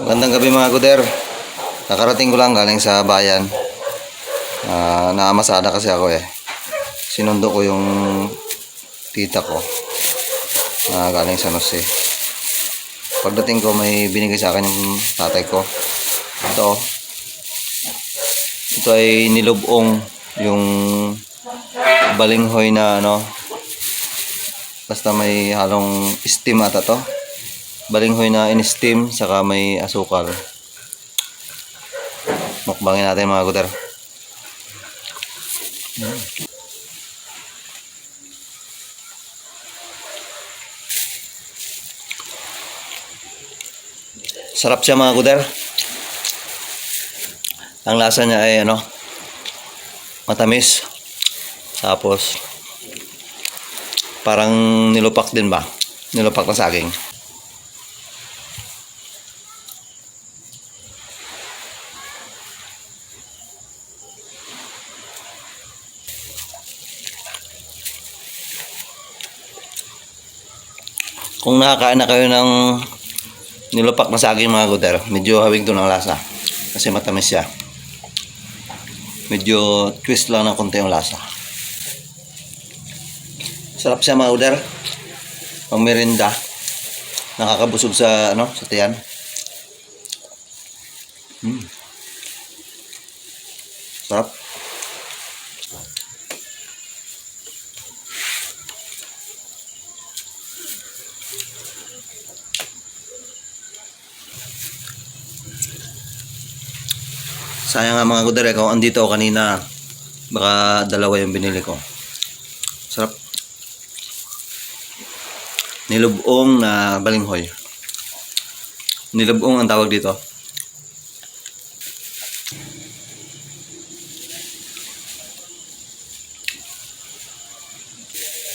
Magandang gabi mga guder. Nakarating ko lang galing sa bayan. Naamasada kasi ako eh. Sinundo ko yung tita ko galing San Jose. Pagdating ko may binigay sa akin yung tatay ko. Ito ay nilubong yung balinghoy na basta may halong steam ata to. Balinghoy na in-steam saka may asukal. Mukbangin natin mga guder. Sarap siya mga guder. Ang lasa niya ay matamis. Tapos parang nilupak din ba? Nilupak na saging. Kung nakakain na kayo ng nilupak na saging mga guder, medyo hawig to ng lasa. Kasi matamis siya. Medyo twist lang ng konti yung lasa. Sarap siya mga guder. Pang merinda. Nakakabusog sa sa tiyan. Sarap. Sayang nga mga guder, kung andito ako kanina, baka dalawa yung binili ko. Sarap. Nilubong na balinghoy. Nilubong ang tawag dito.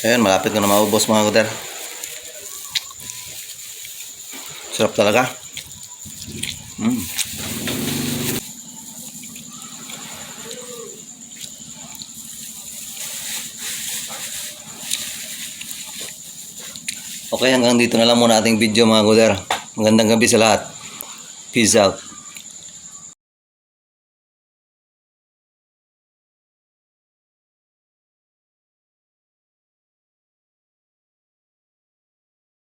Ayan, malapit ko na maubos mga guder. Sarap talaga. Okay, hanggang dito na lang muna ating video mga guder. Magandang gabi sa lahat. Peace out.